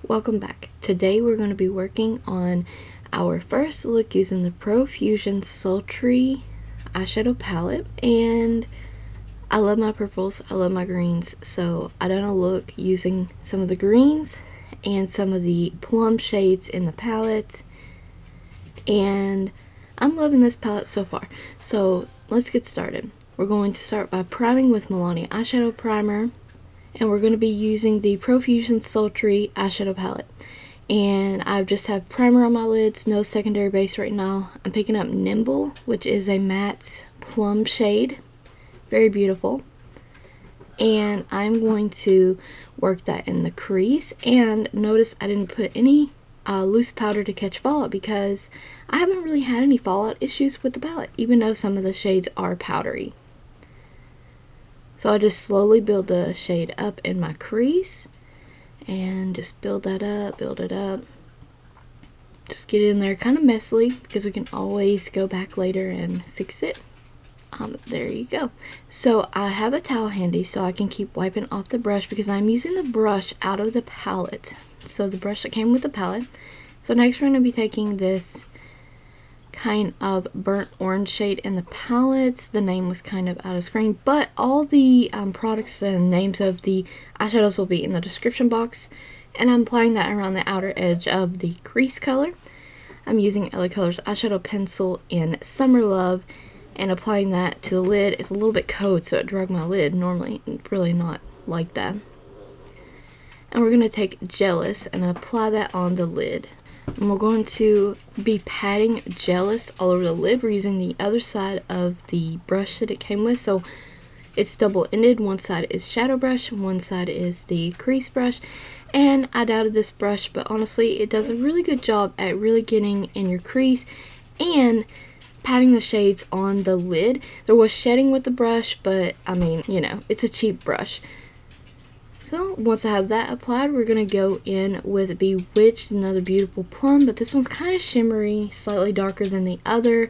Welcome back. Today we're going to be working on our first look using the Profusion SULTRY eyeshadow palette, and I love my purples, I love my greens, so I done a look using some of the greens and some of the plum shades in the palette, and I'm loving this palette so far. So let's get started. We're going to start by priming with Milani eyeshadow primer, and we're going to be using the Profusion SULTRY eyeshadow palette. And I just have primer on my lids, no secondary base right now. I'm picking up NIMBLE, which is a matte plum shade, very beautiful. And I'm going to work that in the crease. And notice I didn't put any loose powder to catch fallout, because I haven't really had any fallout issues with the palette, even though some of the shades are powdery. So I just slowly build the shade up in my crease and just build that up, build it up. Just get it in there kind of messily, because we can always go back later and fix it. There you go. So I have a towel handy so I can keep wiping off the brush, because I'm using the brush out of the palette. So the brush that came with the palette. So next we're going to be taking this kind of burnt orange shade in the palette. The name was kind of out of screen, but all the products and names of the eyeshadows will be in the description box, and I'm applying that around the outer edge of the crease color. I'm using LaColors eyeshadow pencil in Summer Love and applying that to the lid. It's a little bit cold, so it drug my lid. Normally really not like that. And we're going to take Jealous and apply that on the lid. And we're going to be patting Jealous all over the lid. We're using the other side of the brush that it came with, so it's double-ended. One side is shadow brush, one side is the crease brush. And I doubted this brush, but honestly it does a really good job at really getting in your crease and patting the shades on the lid. There was shedding with the brush, but I mean, you know, it's a cheap brush. So once I have that applied, we're going to go in with Bewitched, another beautiful plum, but this one's kind of shimmery, slightly darker than the other,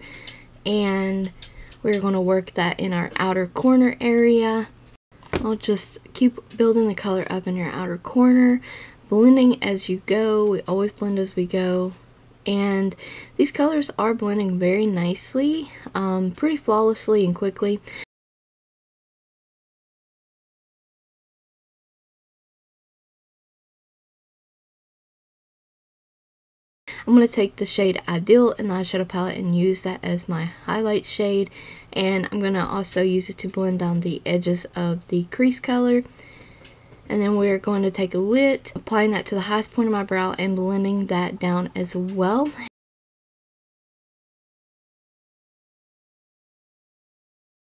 and we're going to work that in our outer corner area. I'll just keep building the color up in your outer corner, blending as you go. We always blend as we go, and these colors are blending very nicely, pretty flawlessly and quickly. I'm going to take the shade Ideal in the eyeshadow palette and use that as my highlight shade, and I'm going to also use it to blend down the edges of the crease color. And then we're going to take a Lit, applying that to the highest point of my brow and blending that down as well.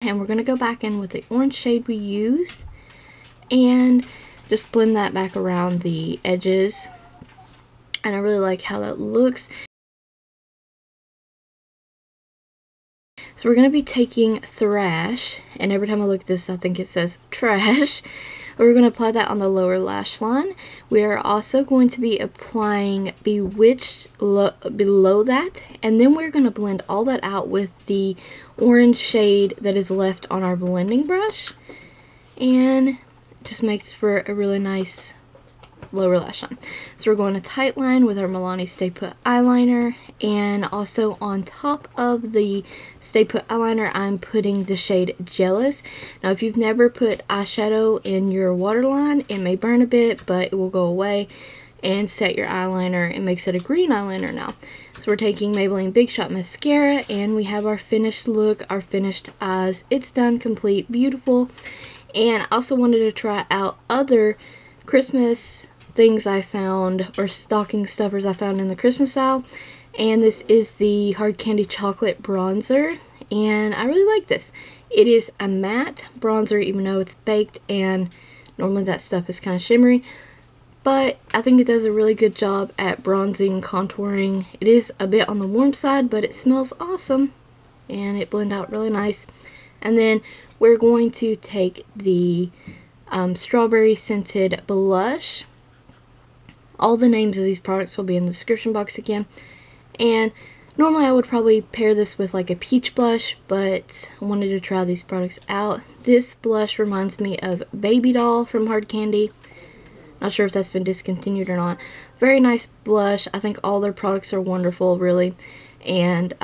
And we're going to go back in with the orange shade we used and just blend that back around the edges. And I really like how that looks. So we're going to be taking Thrash, and every time I look at this I think it says trash. We're going to apply that on the lower lash line. We are also going to be applying Bewitched below that, and then we're going to blend all that out with the orange shade that is left on our blending brush, and it just makes for a really nice lower lash line. So we're going to tight line with our Milani Stay Put eyeliner, and also on top of the Stay Put eyeliner I'm putting the shade Jealous. Now if you've never put eyeshadow in your waterline, it may burn a bit, but it will go away and set your eyeliner. It makes it a green eyeliner now. So we're taking Maybelline Big Shot Mascara, and we have our finished look, our finished eyes. It's done, complete, beautiful. And I also wanted to try out other Christmas things I found, or stocking stuffers I found in the Christmas aisle, and this is the HardCandy chocolate bronzer, and I really like this. It is a matte bronzer, even though it's baked, and normally that stuff is kind of shimmery, but I think it does a really good job at bronzing, contouring. It is a bit on the warm side, but it smells awesome and it blends out really nice. And then we're going to take the strawberry scented blush. All the names of these products will be in the description box again. And normally I would probably pair this with like a peach blush, but I wanted to try these products out. This blush reminds me of Baby Doll from HardCandy. Not sure if that's been discontinued or not. Very nice blush. I think all their products are wonderful, really. And,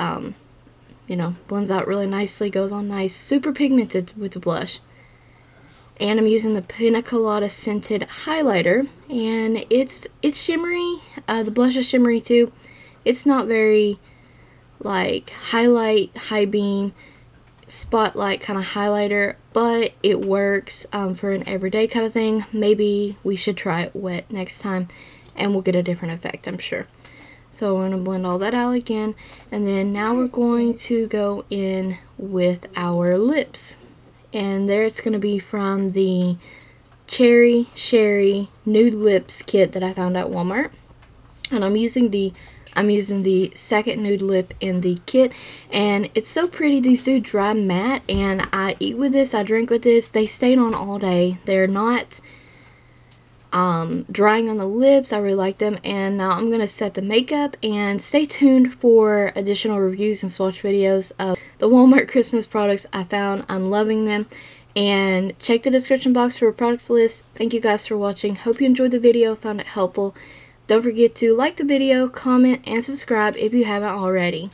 you know, blends out really nicely, goes on nice. Super pigmented with the blush. And I'm using the Pina Colada scented highlighter. And it's shimmery. The blush is shimmery too. It's not very, like, highlight, high beam, spotlight kind of highlighter, but it works for an everyday kind of thing. Maybe we should try it wet next time and we'll get a different effect, I'm sure. So we're going to blend all that out again, and then now we're going to go in with our lips, and there it's going to be from the Cherry Sherry Nude Lips kit that I found at Walmart. And I'm using the second nude lip in the kit, and it's so pretty. These do dry matte, and I eat with this, I drink with this. They stayed on all day. They're not drying on the lips. I really like them. And now I'm gonna set the makeup, and stay tuned for additional reviews and swatch videos of the Walmart Christmas products I found. I'm loving them. And check the description box for a product list. Thank you guys for watching. Hope you enjoyed the video, found it helpful. Don't forget to like the video, comment, and subscribe if you haven't already.